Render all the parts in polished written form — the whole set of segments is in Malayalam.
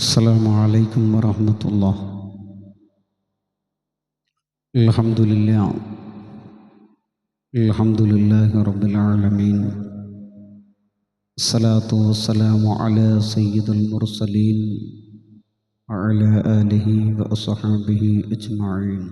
السلام عليكم ورحمة الله. الحمد لله رب العالمين. الصلاة والسلام على سيد المرسلين وعلى آله وأصحابه أجمعين.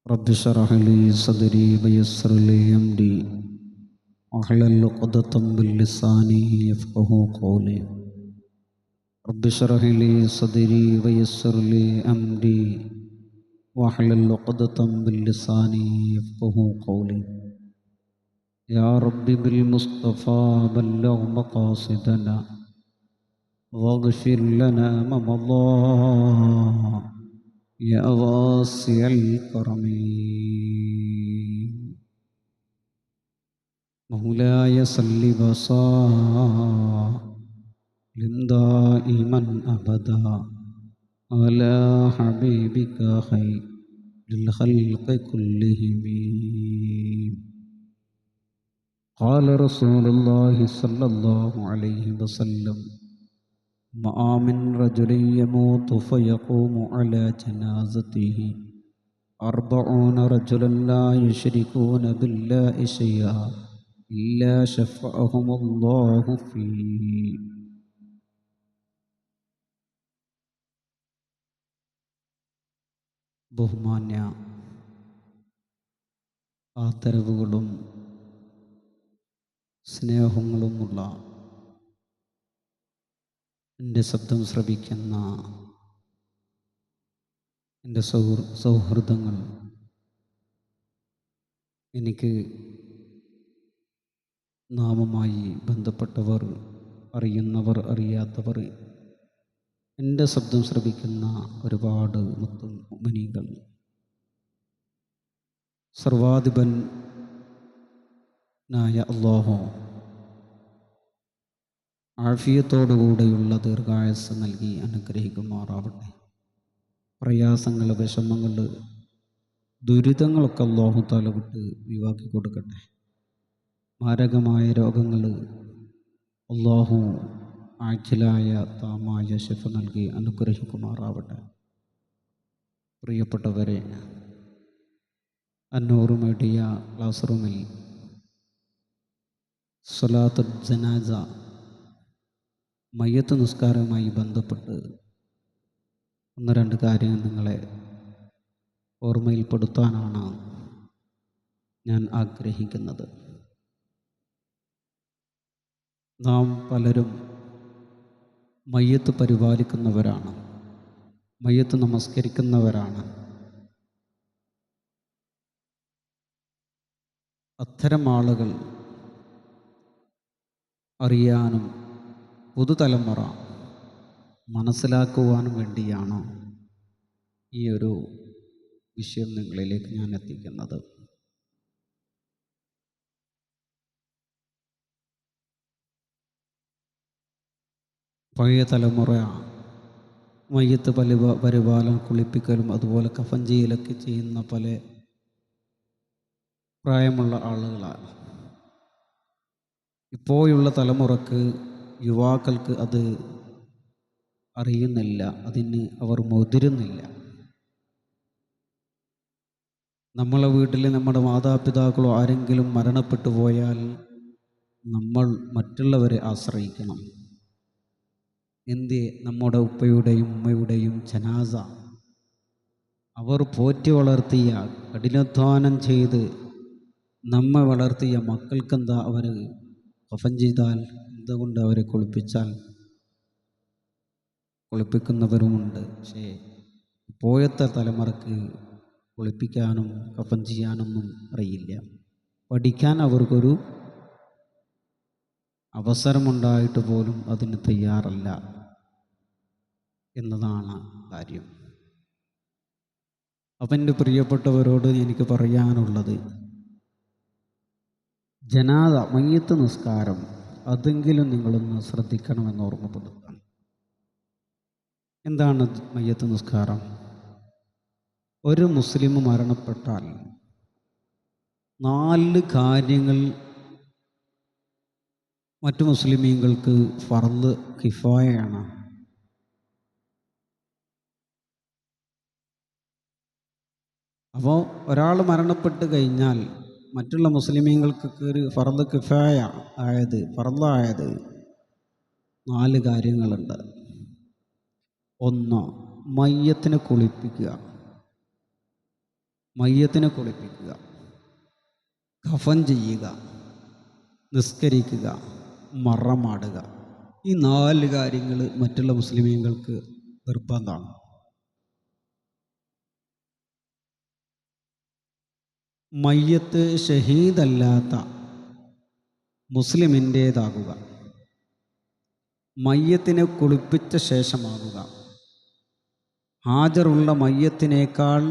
رب اشرح لي صدري ويسر لي أمري واحلل عقدة من لساني يفقهوا قولي. رب اشرح لي صدري ويسر لي أمري واحلل عقدة من لساني يفقهوا قولي. يا رب بالمصطفى بلغ مقاصدنا واغفر لنا ما مضى يا واسع الكرم. مولاي صل وسلم دائما أبدا على حبيبك خير الخلق كلهم. قال رسول الله صلى الله عليه وسلم: ما من رجل يموت فيقوم على جنازته 40 رجلا لا يشركون بالله شيئا إلا شفعهم الله فيه. ബഹുമാന്യ ആദരവുകളും സ്നേഹങ്ങളുമുള്ള എൻ്റെ ശബ്ദം ശ്രവിക്കുന്ന എൻ്റെ സൗഹൃദങ്ങൾ, എനിക്ക് നാമമായി ബന്ധപ്പെട്ടവർ, അറിയുന്നവർ, അറിയാത്തവർ, എൻ്റെ ശബ്ദം ശ്രവിക്കുന്ന ഒരുപാട് മുഅ്മിനീങ്ങൾ, സർവാധിപനായ അല്ലാഹു ആഫിയത്തോടുകൂടെയുള്ള ദീർഘായുസ്സ് നൽകി അനുഗ്രഹിക്കുമാറാവട്ടെ. പ്രയാസങ്ങൾ, വിഷമങ്ങൾ, ദുരിതങ്ങളൊക്കെ അല്ലാഹു തആല വിട്ട് ഒഴിവാക്കി കൊടുക്കട്ടെ. മാരകമായ രോഗങ്ങൾ അല്ലാഹു ആജിലായ താമായ ശിഫ നൽകി അനുഗ്രഹിക്കുമാറാവട്ടെ. പ്രിയപ്പെട്ടവരെ, അന്നൂർ മീഡിയ ക്ലാസ് റൂമിൽ സ്വലാത്തുൽ ജനാസ, മയ്യത്ത് നിസ്കാരവുമായി ബന്ധപ്പെട്ട് ഒന്ന് രണ്ട് കാര്യങ്ങൾ നിങ്ങളെ ഓർമ്മയിൽപ്പെടുത്താനാണ് ഞാൻ ആഗ്രഹിക്കുന്നത്. നാം പലരും മയ്യത്ത് പരിപാലിക്കുന്നവരാണ്, മയ്യത്ത് നമസ്കരിക്കുന്നവരാണ്. അത്തരം ആളുകൾ അറിയാനും പുതുതലമുറ മനസ്സിലാക്കുവാനും വേണ്ടിയാണ് ഈ ഒരു വിഷയം നിങ്ങളിലേക്ക് ഞാൻ എത്തിക്കുന്നത്. പഴയ തലമുറ മയ്യത്ത് പരിപാലനം, കുളിപ്പിക്കലും അതുപോലെ കഫൻ ചെയ്യലൊക്കെ ചെയ്യുന്ന പല പ്രായമുള്ള ആളുകളാണ്. ഇപ്പോഴുള്ള തലമുറക്ക്, യുവാക്കൾക്ക് അത് അറിയുന്നില്ല, അതിന് അവർ മുതിരുന്നില്ല. നമ്മളെ വീട്ടിൽ നമ്മുടെ മാതാപിതാക്കളോ ആരെങ്കിലും മരണപ്പെട്ടു പോയാൽ നമ്മൾ മറ്റുള്ളവരെ ആശ്രയിക്കണം. നമ്മുടെ ഉപ്പയുടെയും ഉമ്മയുടെയും ജനാസ അവർ പോറ്റി വളർത്തിയ, കഠിനാധ്വാനം ചെയ്ത് നമ്മെ വളർത്തിയ മക്കൾക്കെന്താ, അവർ കഫൻ ചെയ്താൽ എന്തുകൊണ്ട് അവരെ കുളിപ്പിക്കുന്നവരുമുണ്ട്. പക്ഷേ ഇപ്പോഴത്തെ തലമുറക്ക് കുളിപ്പിക്കാനും കഫൻ ചെയ്യാനൊന്നും അറിയില്ല. പഠിക്കാൻ അവർക്കൊരു അവസരമുണ്ടായിട്ട് പോലും അതിന് തയ്യാറല്ല എന്നതാണ് കാര്യം. അപ്പം എൻ്റെ പ്രിയപ്പെട്ടവരോട് എനിക്ക് പറയാനുള്ളത്, ജനാസ, മയ്യത്ത് നിസ്കാരം അതെങ്കിലും നിങ്ങളൊന്ന് ശ്രദ്ധിക്കണമെന്ന് ഓർമ്മപ്പെടുത്താൻ. എന്താണ് മയ്യത്ത് നിസ്കാരം? ഒരു മുസ്ലിം മരണപ്പെട്ടാൽ 4 കാര്യങ്ങൾ മറ്റു മുസ്ലിമീങ്ങൾക്ക് ഫർള് കിഫായയാണ്. അപ്പോൾ ഒരാൾ മരണപ്പെട്ട് കഴിഞ്ഞാൽ മറ്റുള്ള മുസ്ലിമീങ്ങൾക്കൊക്കെ ഒരു ഫർദ് കിഫായ ആയത് ഫർദായത് 4 കാര്യങ്ങളുണ്ട്. ഒന്ന്, മയ്യത്തിനെ കുളിപ്പിക്കുക. കഫൻ ചെയ്യുക, നിസ്കരിക്കുക, മറമാടുക. ഈ 4 കാര്യങ്ങൾ മറ്റുള്ള മുസ്ലിമീങ്ങൾക്ക് നിർബന്ധമാണ്. മയ്യത്ത് ഷഹീദല്ലാത്ത മുസ്ലിമിൻ്റേതാകുക, മയ്യത്തിനെ കുളിപ്പിച്ച ശേഷമാകുക, ഹാജറുള്ള മയ്യത്തിനേക്കാൾ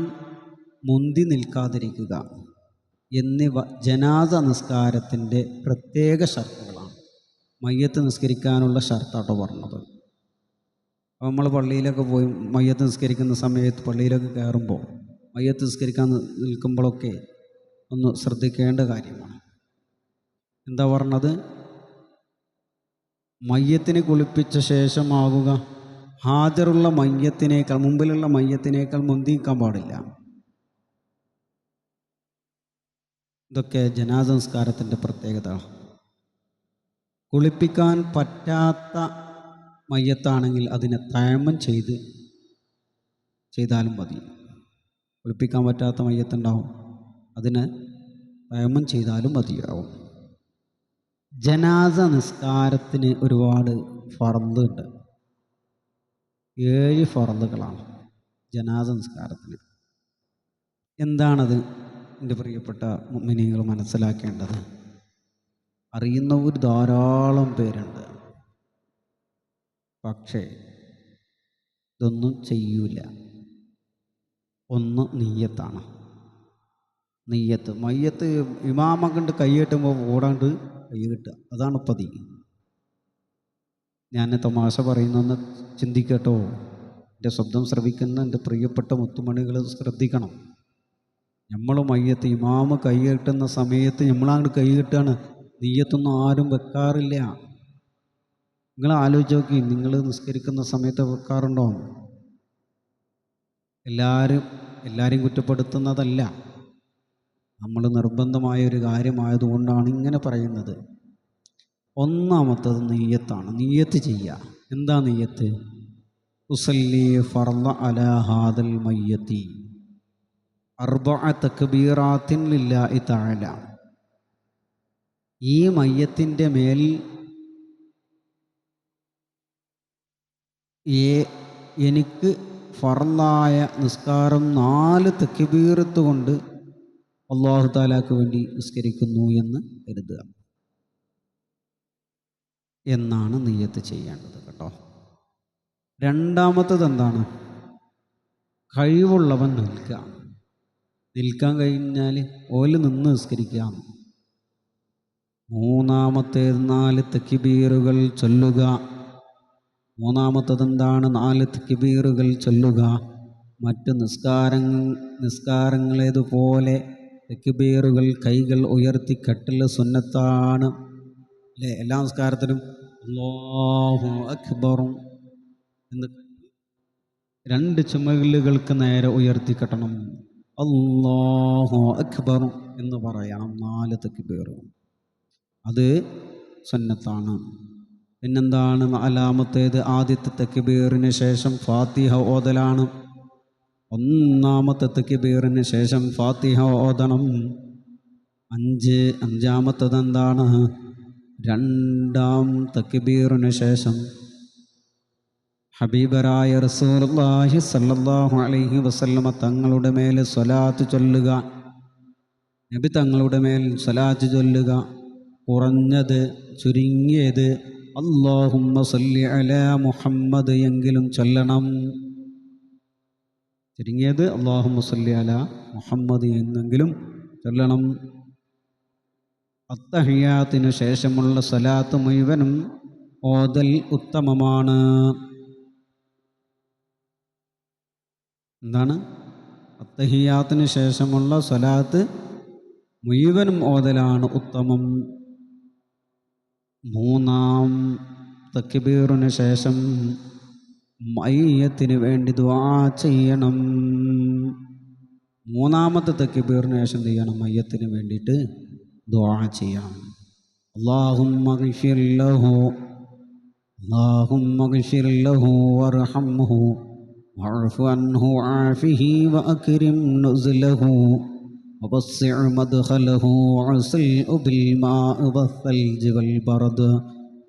മുന്തി നിൽക്കാതിരിക്കുക എന്നിവ ജനാസ നിസ്കാരത്തിൻ്റെ പ്രത്യേക ഷർത്തുകളാണ്. മയ്യത്ത് നിസ്കരിക്കാനുള്ള ഷർത്താട്ടോ പറഞ്ഞത്. അപ്പോൾ നമ്മൾ പള്ളിയിലൊക്കെ പോയി മയ്യത്ത് നിസ്കരിക്കുന്ന സമയത്ത് പള്ളിയിലൊക്കെ കയറുമ്പോൾ മയ്യത്ത് നിസ്കരിക്കാൻ നിൽക്കുമ്പോഴൊക്കെ ഒന്ന് ശ്രദ്ധിക്കേണ്ട കാര്യമാണ്. എന്താ പറഞ്ഞത്? മയ്യത്തിനെ കുളിപ്പിച്ച ശേഷമാകുക, ഹാജറുള്ള മയ്യത്തിനേക്കാൾ മുമ്പിലുള്ള മയ്യത്തിനേക്കാൾ മുന്തിക്കാൻ പാടില്ല. ഇതൊക്കെ ജനാസ നിസ്കാരത്തിൻ്റെ പ്രത്യേകത. കുളിപ്പിക്കാൻ പറ്റാത്ത മയ്യത്താണെങ്കിൽ അതിനെ തയമ്മം ചെയ്താലും മതി. കുളിപ്പിക്കാൻ പറ്റാത്ത മയ്യത്തുണ്ടാവും, അതിനെ തയമ്മം ചെയ്താലും മതിയാവും. ജനാസ നിസ്കാരത്തിന് ഒരുപാട് ഫർദ് ഉണ്ട്. 7 ഫർദുകളാണ് ജനാസ നിസ്കാരത്തിന്. എന്താണത്? എൻ്റെ പ്രിയപ്പെട്ട മുഅ്മിനീങ്ങൾ മനസ്സിലാക്കേണ്ടത്, അറിയുന്നവർ ധാരാളം പേരുണ്ട്, പക്ഷേ ഇതൊന്നും ചെയ്യൂല. ഒന്ന് നിയ്യത്താണ്. നിയ്യത്ത്, മയ്യത്ത് ഇമാമ കണ്ട് കൈയ്യെട്ടുമ്പോൾ ഓടാണ്ട് കൈ കിട്ടുക, അതാണ് പതിവ്. ഞാൻ തമാശ പറയുന്നെന്ന് ചിന്തിക്കട്ടോ. എൻ്റെ ശബ്ദം ശ്രവിക്കുന്ന എൻ്റെ പ്രിയപ്പെട്ട മുത്തുമണികൾ ശ്രദ്ധിക്കണം. നമ്മൾ മയ്യത്ത് ഇമാമ കൈ കെട്ടുന്ന സമയത്ത് നമ്മളങ്ങോട്ട് കൈ കെട്ടുകയാണ്. നിയ്യത്തൊന്നും ആരും വെക്കാറില്ല. നിങ്ങൾ ആലോചിച്ച് നോക്കി, നിങ്ങൾ നിസ്കരിക്കുന്ന സമയത്ത് വെക്കാറുണ്ടോ? എല്ലാവരെയും കുറ്റപ്പെടുത്തുന്നതല്ല, നമ്മൾ നിർബന്ധമായ ഒരു കാര്യമായതുകൊണ്ടാണ് ഇങ്ങനെ പറയുന്നത്. ഒന്നാമത്തത് നിയ്യത്താണ്. നിയ്യത്ത് ചെയ്യുക. എന്താ നിയ്യത്ത്? ഉസല്ലി ഫർള അലാ ഹാദൽ മയ്യത്തി അർബഅ തക്ബീറാത്തിൻ ലില്ലാഹി തആല. ഈ മയ്യത്തിൻ്റെ മേൽ എനിക്ക് ഫർളായ നിസ്കാരം 4 തക്ബീറത്ത് കൊണ്ട് അല്ലാഹു തആലാക്ക് വേണ്ടി നിസ്കരിക്കുന്നു എന്ന് കരുതുക എന്നാണ് നിയ്യത്ത് ചെയ്യേണ്ടത് കേട്ടോ. രണ്ടാമത്തത് എന്താണ്? കഴിവുള്ളവൻ നിൽക്കാൻ കഴിഞ്ഞാൽ ഓല് നിന്ന് നിസ്കരിക്കാം. മൂന്നാമത്തേത് 4 തക്ബീറുകൾ ചൊല്ലുക. മൂന്നാമത്തത് എന്താണ്? 4 തക്ബീറുകൾ ചൊല്ലുക. മറ്റ് നിസ്കാരങ്ങളേതുപോലെ തക്ബീറുകൾ കൈകൾ ഉയർത്തി കെട്ടൽ സുന്നത്താണ് അല്ലേ? എല്ലാ നിസ്കാരത്തിലും അല്ലാഹു അക്ബറും എന്ന് 2 ചുമലുകൾക്ക് നേരെ ഉയർത്തി കെട്ടണം. അല്ലാഹു അക്ബർ എന്ന് പറയണം. 4 തക്ബീർ, അത് സുന്നത്താണ്. പിന്നെന്താണ്? 4-മത്തേത് ആദ്യത്തെ തക്ബീറിന് ശേഷം ഫാത്തിഹ ഓതലാണ്. 1-ാമത്തെ തക്ബീറിന് ശേഷം ഫാത്തിഹ ഓതണം. 5-ാമത്തത് എന്താണ്? 2-ാം തക്ബീറിന് ശേഷം ഹബീബരായ റസൂലുള്ളാഹി സ്വല്ലല്ലാഹു അലൈഹി വസല്ലമ തങ്ങളുടെ മേൽ സ്വലാത്ത് ചൊല്ലുക. നബി തങ്ങളുടെ മേൽ സ്വലാത്ത് ചൊല്ലുക. കുറഞ്ഞത് ചുരുങ്ങിയത് അല്ലാഹുമ്മ സല്ലി അലാ മുഹമ്മദ് എങ്കിലും ചൊല്ലണം. ചുരുങ്ങിയത് അല്ലാഹുമ്മ സല്ലി അലാ മുഹമ്മദ് എന്നെങ്കിലും ചൊല്ലണം. അത്തഹിയാത്തിനു ശേഷമുള്ള സ്വലാത്ത് മുഴുവനും ഓതൽ ഉത്തമമാണ്. എന്താണ്? അത്തഹിയാത്തിന് ശേഷമുള്ള സ്വലാത്ത് മുഴുവനും ഓതലാണ് ഉത്തമം. 3-ാം തക്ബീറിന് ശേഷം മയ്യത്തിന് വേണ്ടി ദുആ ചെയ്യണം. മൂന്നാമത്തെ തക്ബീറിന് ശേഷം എന്ത് ചെയ്യണം? മയ്യത്തിന് വേണ്ടിയിട്ട് ദുആ ചെയ്യണം. അല്ലാഹുമ്മ ഗ്ഫിർ ലഹു اللهم اغفر له وارحمه واعف عنه وعافه وأكرم نزله ووسع مدخله وغسله بالماء والثلج والبرد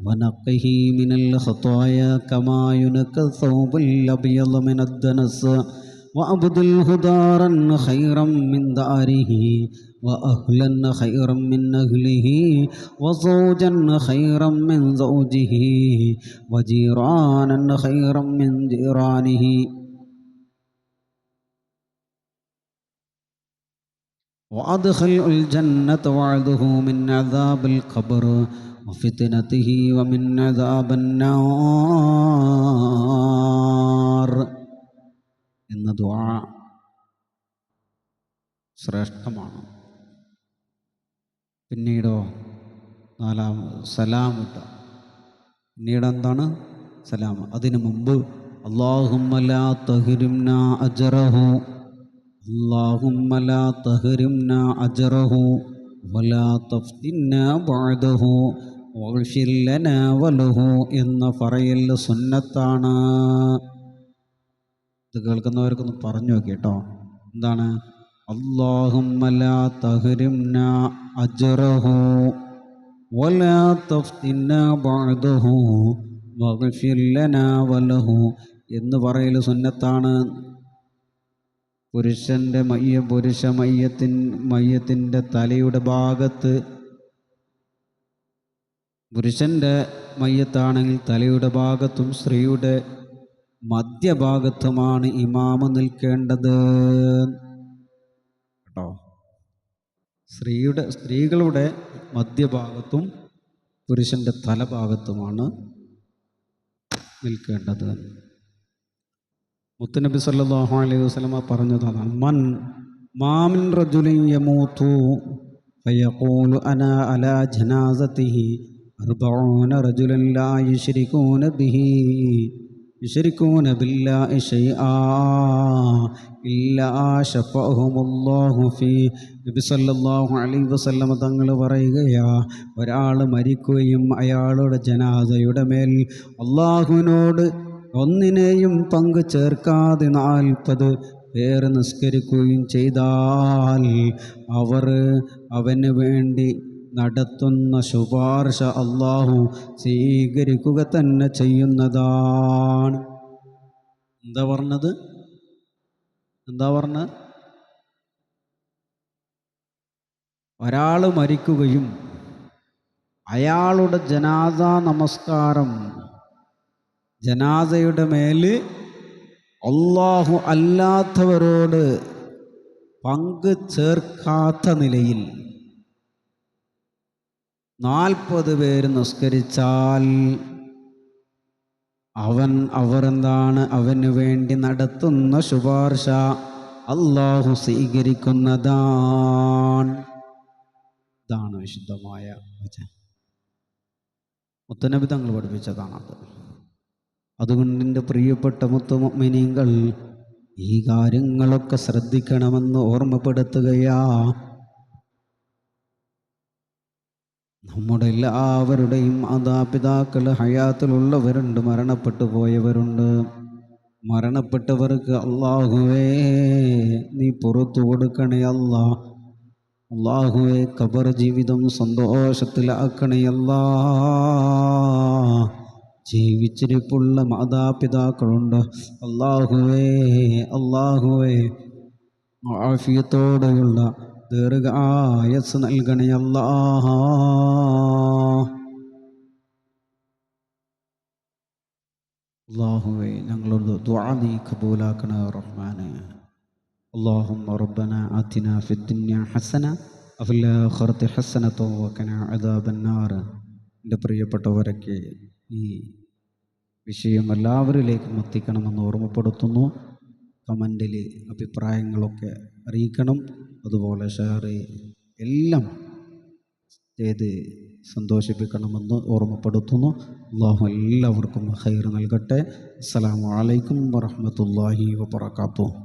ونقه من الخطايا كما ينقى الثوب الأبيض من الدنس وأبدله دارا خيرا من داره وأهلا خيرا من أهله وزوجا خيرا من زوجه وجيرانا خيرا من جيرانه وأدخل الجنة وعده من عذاب القبر وفتنته ومن عذاب النار എന്ന ദുആ ശ്രേഷ്ഠമാണ്. പിന്നീടോ സലാമിട്ട പിന്നീട് എന്താണ്? സലാം. അതിനു മുമ്പ് അല്ലാഹുമ്മ ലാ തഹ്രിംനാ അജ്റഹു അല്ലാഹുമ്മ ലാ തഹ്രിംനാ അജ്റഹു വലാ തഫ്തിന്നാ ബഅദഹു വഗ്ഫിർ ലനാ വലഹു എന്ന പറയൽ സുന്നത്താണ്. ഇത് കേൾക്കുന്നവർക്കൊന്ന് പറഞ്ഞു നോക്കി കേട്ടോ. എന്താണ്? അല്ലാഹുമ്മ ലാ തഹ്രിംനാ അജ്റഹു വലാ തഫ്തിന്നാ ബഅദഹു വഗ്ഫിർ ലനാ വലഹു എന്ന് പറയൽ സുന്നത്താണ്. മയ്യത്തിൻ്റെ തലയുടെ ഭാഗത്ത്, പുരുഷൻ്റെ മയ്യത്താണെങ്കിൽ തലയുടെ ഭാഗത്തും സ്ത്രീയുടെ മധ്യഭാഗത്തുമാണ് ഇമാമ് നിൽക്കേണ്ടത് കേട്ടോ. സ്ത്രീകളുടെ മധ്യഭാഗത്തും പുരുഷൻ്റെ തലഭാഗത്തുമാണ് നിൽക്കേണ്ടത്. മുത്തുനബി സല്ലല്ലാഹു അലൈഹി വസല്ലമ പറഞ്ഞതാണ്, മാമിൻ റജുലിൻ യമൂതു ഫയഖൂലു അനാ അലാ ജനാസതിഹി അർബഊന റജുലൻ ലാ യുശ്രികൂന ബില്ലാഹി ശൈആ ഇല്ലാ ശഫഅഹുമുല്ലാഹു ഫീ. നബി സല്ലല്ലാഹു അലൈഹി വസല്ലമ തങ്ങൾ പറയുകയാ, ഒരാൾ മരിക്കുകയും അയാളുടെ ജനാസയുടെ മേൽ അല്ലാഹുവിനോട് ഒന്നിനെയും പങ്കു ചേർക്കാതെ 40 പേർ നിസ്കരിക്കുകയും ചെയ്താൽ അവന് വേണ്ടി നടത്തുന്ന ശുപാർശ അല്ലാഹു സ്വീകരിക്കുക തന്നെ ചെയ്യുന്നതാണ്. എന്താ പറഞ്ഞത്? ഒരാൾ മരിക്കുകയും അയാളുടെ ജനാസയുടെ മേൽ അല്ലാഹു അല്ലാത്തവരോട് പങ്കു ചേർക്കാത്ത നിലയിൽ 40 പേര് നിസ്കരിച്ചാൽ അവന് വേണ്ടി നടത്തുന്ന ശുപാർശ അല്ലാഹു സ്വീകരിക്കുന്നതാണ്. ഇതാണ് വിശുദ്ധമായ വചനം. മുത്തുനബി തങ്ങൾ പഠിപ്പിച്ചതാണത്. അതുകൊണ്ട് എൻ്റെ പ്രിയപ്പെട്ട മുത്തുമുഅ്മിനീങ്ങൾ, ഈ കാര്യങ്ങളൊക്കെ ശ്രദ്ധിക്കണമെന്ന് ഓർമ്മപ്പെടുത്തുകയാ. നമ്മുടെ എല്ലാവരുടെയും മാതാപിതാക്കൾ ഹയാത്തിലുള്ളവരുണ്ട്, മരണപ്പെട്ടു പോയവരുണ്ട്. മരണപ്പെട്ടവർക്ക് അല്ലാഹുവേ നീ പുറത്തു കൊടുക്കണേ അല്ലാ. അല്ലാഹുവേ ഖബർ ജീവിതം സന്തോഷത്തിലാക്കണേ അല്ലാ. ജീവിച്ചിരിപ്പുള്ള മാതാപിതാക്കളുണ്ട്, അല്ലാഹുവേ ആഫിയത്തോടെയുള്ള ദീർഘായുസ്സ് നൽകണേ അല്ലാ. അല്ലാഹുവേ ഞങ്ങളുടെ ദുആ നീ ഖബൂലാക്കണേ റഹ്മാനേ. അല്ലാഹുമ്മ റബ്ബനാ ആതിനാ ഫിദ്ദുനിയാ ഹസന വഫിൽ ആഖിറതി ഹസനത വഖിനാ അദാബന്നാർ. എൻ്റെ പ്രിയപ്പെട്ടവരൊക്കെ ഈ വിഷയം എല്ലാവരിലേക്കും എത്തിക്കണമെന്ന് ഓർമ്മപ്പെടുത്തുന്നു. കമൻറ്റിൽ അഭിപ്രായങ്ങളൊക്കെ അറിയിക്കണം. അതുപോലെ ഷെയർ എല്ലാം ചെയ്ത് സന്തോഷിപ്പിക്കണമെന്ന് ഓർമ്മപ്പെടുത്തുന്നു. അല്ലാഹു എല്ലാവർക്കും ഖൈർ നൽകട്ടെ. അസ്സലാമു അലൈക്കും വറഹ്മത്തുള്ളാഹി വബറകാതുഹു.